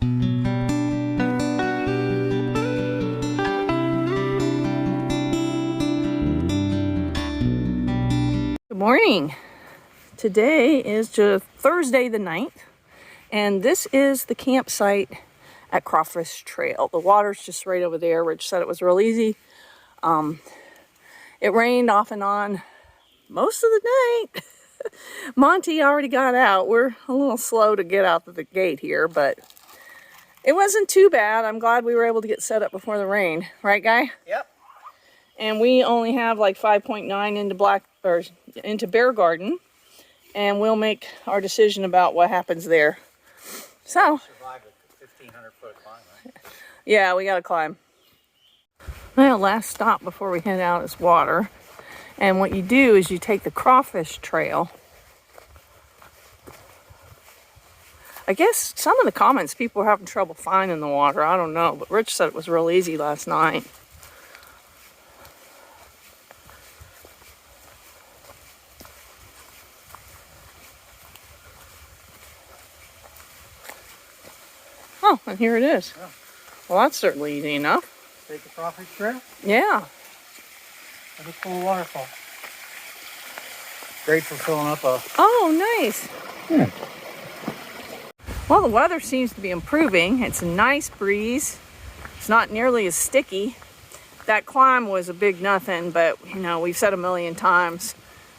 Good morning. Today is just Thursday the 9th, and this is the campsite at Crawfish Trail. The water's just right over there. Rich said it was real easy. It rained off and on most of the night. Monty already got out. We're a little slow to get out of the gate here, but it wasn't too bad. I'm glad we were able to get set up before the rain. Right, Guy? Yep. And we only have like 5.9 into Bear Garden, and we'll make our decision about what happens there. So, survive a 1,500-foot climb, right? Yeah, we gotta climb. Well, last stop before we head out is water. And what you do is you take the Crawfish Trail. I guess some of the comments, people were having trouble finding the water. I don't know, but Rich said it was real easy last night. Oh, and here it is. Oh. Well, that's certainly easy enough. Take the Crawfish Trail? Yeah. And a cool waterfall. Great for filling up a... Oh, nice. Yeah. Well, the weather seems to be improving. It's a nice breeze. It's not nearly as sticky. That climb was a big nothing, but, you know, we've said a million times,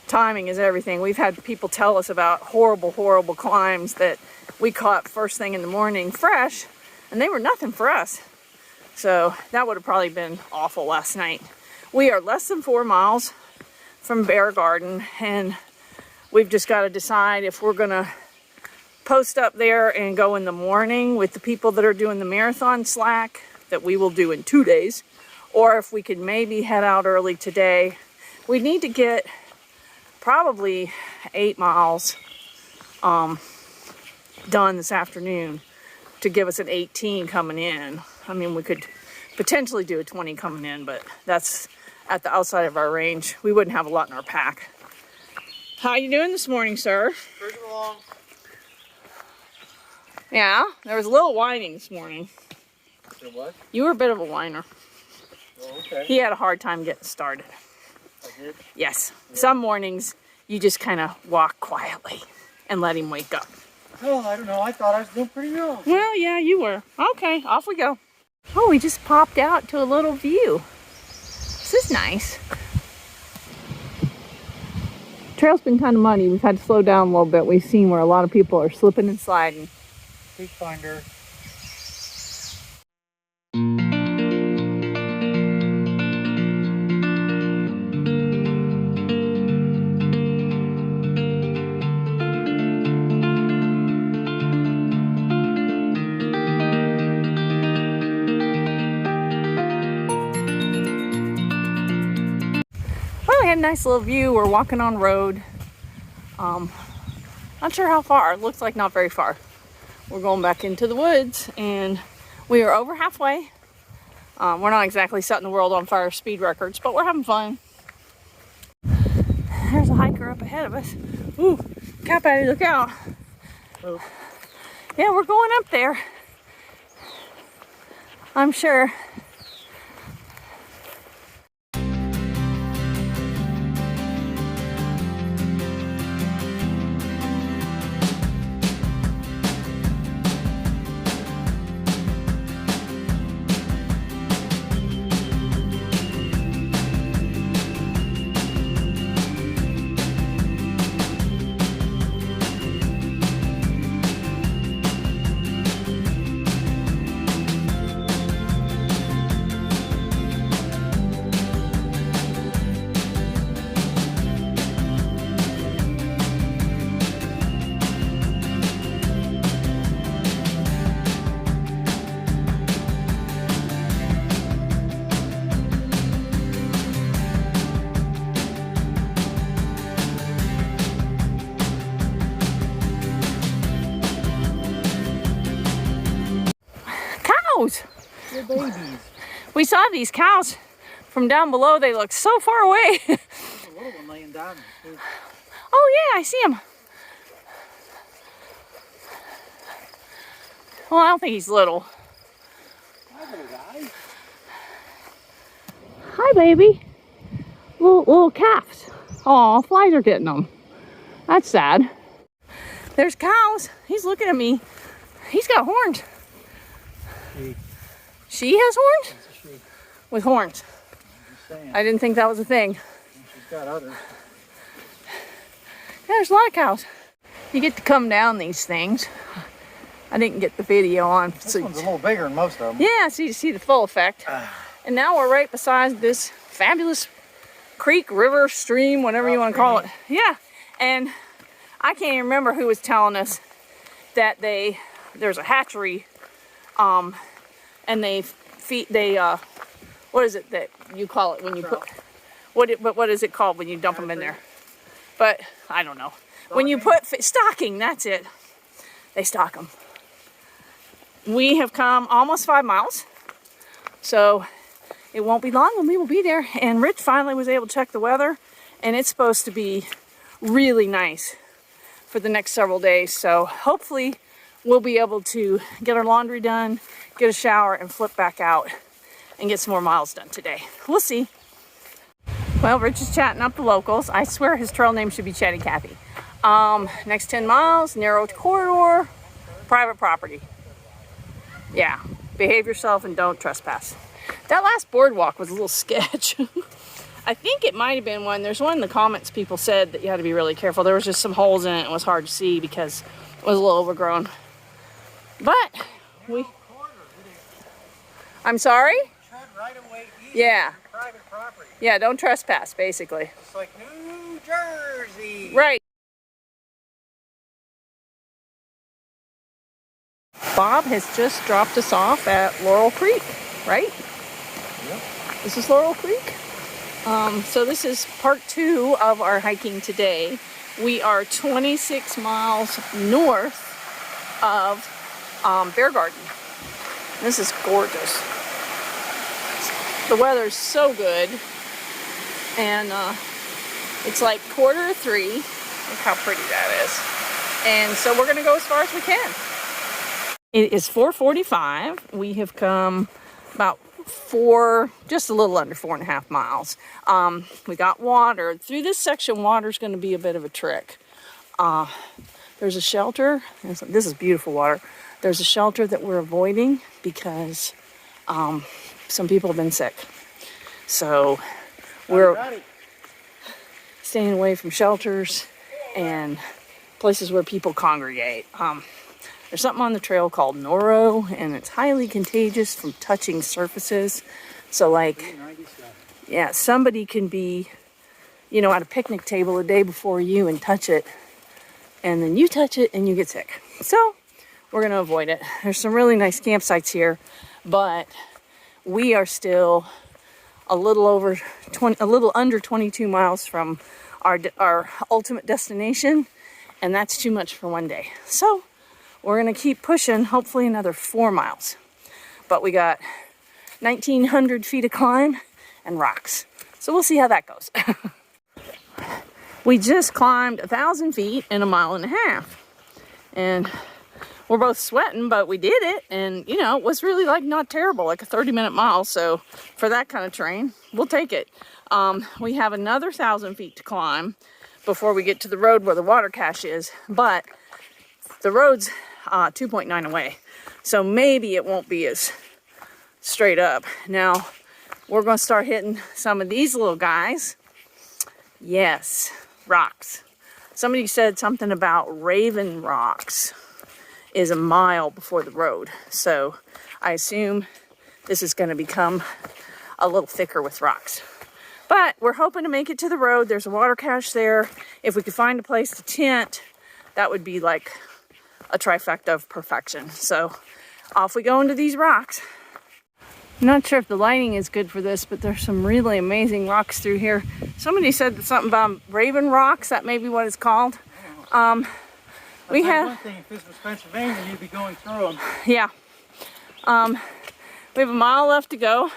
timing is everything. We've had people tell us about horrible, horrible climbs that we caught first thing in the morning fresh, and they were nothing for us. So that would have probably been awful last night. We are less than 4 miles from Bear Garden, and we've just got to decide if we're gonna post up there and go in the morning with the people that are doing the marathon slack that we will do in 2 days, or if we could maybe head out early today. We need to get probably 8 miles done this afternoon to give us an 18 coming in. I mean, we could potentially do a 20 coming in, but that's at the outside of our range. We wouldn't have a lot in our pack. How you doing this morning, sir? Cruising along. Yeah, there was a little whining this morning. There was? You were a bit of a whiner. Oh, okay. He had a hard time getting started. I did? Yes. Yeah. Some mornings, you just kind of walk quietly and let him wake up. Oh, I don't know. I thought I was doing pretty well. Well, yeah, you were. Okay, off we go. Oh, we just popped out to a little view. This is nice. Trail's been kind of muddy. We've had to slow down a little bit. We've seen where a lot of people are slipping and sliding. Creek finder. We had a nice little view. We're walking on road. Not sure how far. It looks like not very far. We're going back into the woods, and we are over halfway. We're not exactly setting the world on fire speed records, but we're having fun. There's a hiker up ahead of us. Ooh, Cap Patty, look out. Oh. Yeah, we're going up there. I'm sure. Cows! They're babies. We saw these cows from down below. They look so far away. There's a little one laying down. Oh yeah, I see him. Well, I don't think he's little. Hi, little guy. Hi, baby. Little calves. Oh, flies are getting them. That's sad. There's cows. He's looking at me. He's got horns. She has horns? That's a she. With horns. Just saying. I didn't think that was a thing. She's got others. Yeah, there's a lot of cows. You get to come down these things. I didn't get the video on. This one's a little bigger than most of them. Yeah, so you see the full effect. And now we're right beside this fabulous creek, river, stream, whatever you want to call it. Yeah, and I can't even remember who was telling us that there's a hatchery, and they feed, what is it that you call it when you put, what is it called when you dump them in there? But I don't know. When you put stocking, that's it. They stock them. We have come almost 5 miles, so it won't be long and we will be there. And Rich finally was able to check the weather, and it's supposed to be really nice for the next several days. So hopefully we'll be able to get our laundry done, get a shower, and flip back out and get some more miles done today. We'll see. Well, Rich is chatting up the locals. I swear his trail name should be Chatty Cathy. Next 10 miles, narrow corridor, private property. Yeah, behave yourself and don't trespass. That last boardwalk was a little sketch. I think it might have been one. There's one in the comments people said that you had to be really careful. There was just some holes in it and it was hard to see because it was a little overgrown. But I'm sorry? Tread right away east. Yeah. Private property. Yeah, don't trespass, basically. It's like New Jersey. Right. Bob has just dropped us off at Laurel Creek, right? Yep. This is Laurel Creek. So this is part 2 of our hiking today. We are 26 miles north of Bear Garden. This is gorgeous. The weather's so good. And it's like 2:45. Look how pretty that is. And so we're gonna go as far as we can. It is 4:45. We have come about just a little under 4.5 miles. We got water. Through this section, water's going to be a bit of a trick. There's a shelter. This is beautiful water. There's a shelter that we're avoiding because some people have been sick. So we're staying away from shelters and places where people congregate. There's something on the trail called noro, and it's highly contagious from touching surfaces. So like, yeah, somebody can be, at a picnic table a day before you and touch it, and then you touch it and you get sick. So we're gonna avoid it. There's some really nice campsites here, but we are still a little under 22 miles from our ultimate destination, and that's too much for one day. So we're gonna keep pushing, hopefully another 4 miles. But we got 1,900 feet of climb and rocks. So we'll see how that goes. We just climbed 1,000 feet in 1.5 miles. And we're both sweating, but we did it. And it was really not terrible, like a 30-minute mile. So for that kind of terrain, we'll take it. We have another 1,000 feet to climb before we get to the road where the water cache is. But the road's 2.9 away, so maybe it won't be as straight up. Now we're going to start hitting some of these little guys. Yes, rocks. Somebody said something about Raven Rocks is 1 mile before the road, so I assume this is going to become a little thicker with rocks. But we're hoping to make it to the road. There's a water cache there. If we could find a place to tent, that would be like a trifecta of perfection. So off we go into these rocks. I'm not sure if the lighting is good for this, but there's some really amazing rocks through here. Somebody said that something about Raven Rocks, that may be what it's called. We have one thing, if this was Pennsylvania, you'd be going through them. Yeah. We have 1 mile left to go.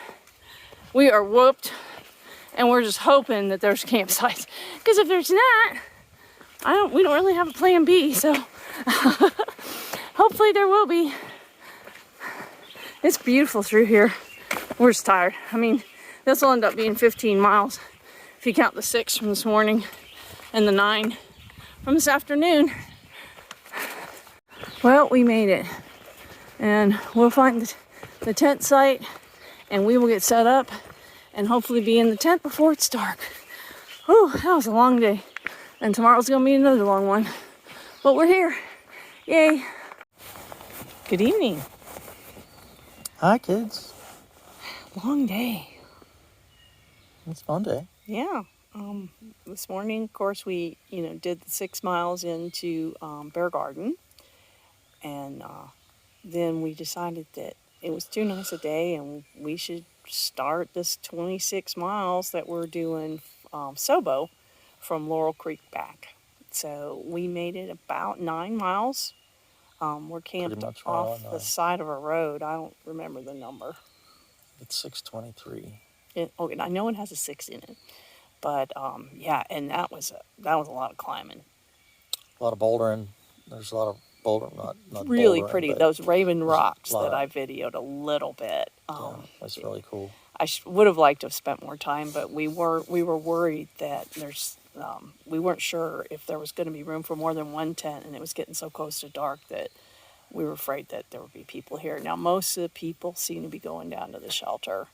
We are whooped, and we're just hoping that there's campsites. Because if there's not, we don't really have a plan B, so hopefully there will be. It's beautiful through here. We're just tired. I mean, this will end up being 15 miles if you count the 6 from this morning and the 9 from this afternoon. Well, we made it. And we'll find the tent site and we will get set up and hopefully be in the tent before it's dark. Whew, that was a long day. And tomorrow's gonna be another long one. But we're here. Yay. Good evening. Hi, kids. Long day. It's a fun day. Yeah. This morning, of course, we did the 6 miles into Bear Garden, and then we decided that it was too nice a day, and we should start this 26 miles that we're doing SOBO from Laurel Creek back. So we made it about 9 miles. We're camped off the side of a road. I don't remember the number. It's 6:23. Okay, I know it has a 6 in it, but yeah, and that was a lot of climbing. A lot of bouldering. There's a lot of not really bouldering, pretty. Those Raven Rocks that I of, videoed a little bit. Yeah, that's really cool. I would have liked to have spent more time, but we were worried that we weren't sure if there was going to be room for more than one tent, and it was getting so close to dark that we were afraid that there would be people here. Now, most of the people seem to be going down to the shelter.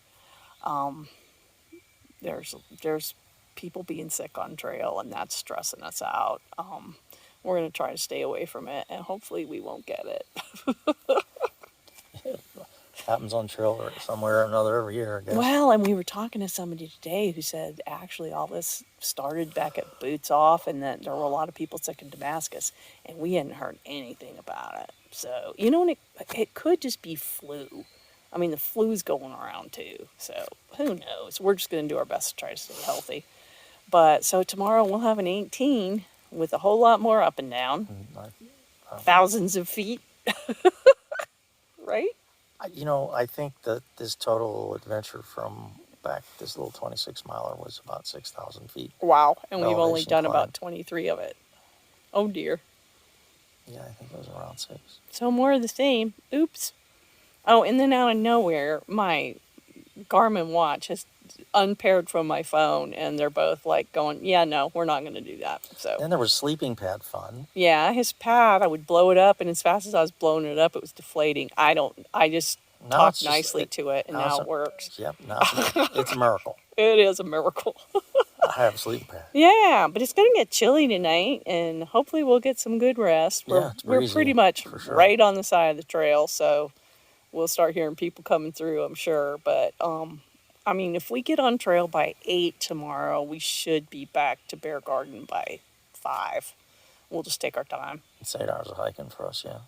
There's people being sick on trail, and that's stressing us out. We're going to try to stay away from it, and hopefully we won't get it. Happens on trail or somewhere or another every year, I guess. Well, and we were talking to somebody today who said actually all this started back at Boots Off, and that there were a lot of people sick in Damascus, and we hadn't heard anything about it. So, and it could just be flu. I mean, the flu's going around too, so who knows? We're just going to do our best to try to stay healthy. But so tomorrow we'll have an 18 with a whole lot more up and down, thousands of feet, right? I think that this total adventure from back, this little 26 miler was about 6,000 feet. Wow, and we've only done about 23 of it. Oh dear. Yeah, I think it was around 6. So more of the same. Oops. Oh, and then out of nowhere, my Garmin watch has unpaired from my phone, and they're both like going, yeah, no, we're not going to do that. So Then there was sleeping pad fun. yeah, his pad, I would blow it up, and as fast as I was blowing it up, it was deflating. I just talked nicely to it, and now it works. Yep, now it's a miracle. It is a miracle. I have a sleeping pad. Yeah, but it's going to get chilly tonight, and hopefully we'll get some good rest. We're pretty much sure. right on the side of the trail, so we'll start hearing people coming through, I'm sure. But, I mean, if we get on trail by 8 tomorrow, we should be back to Bear Garden by 5. We'll just take our time. It's 8 hours of hiking for us, yeah.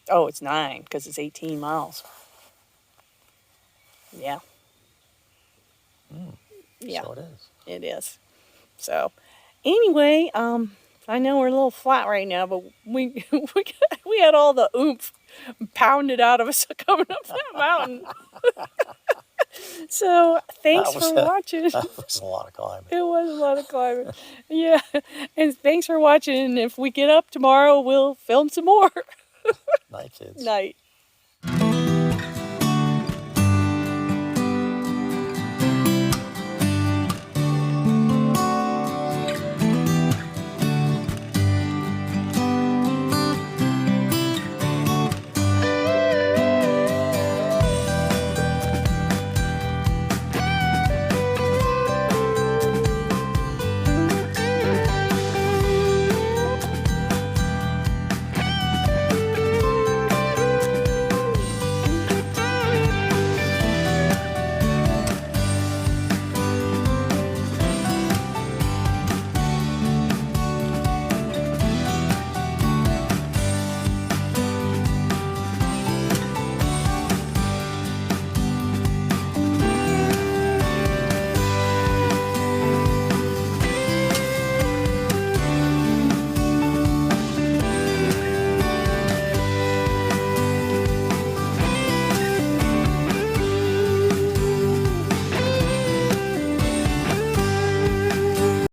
Oh, it's 9, because it's 18 miles. Yeah. Yeah. So it is. It is. So, anyway, I know we're a little flat right now, but we had all the oomph pounded out of us coming up that mountain. So, thanks for watching. That was a lot of climbing. It was a lot of climbing. Yeah. And thanks for watching. If we get up tomorrow, we'll film some more. Night, kids. Night.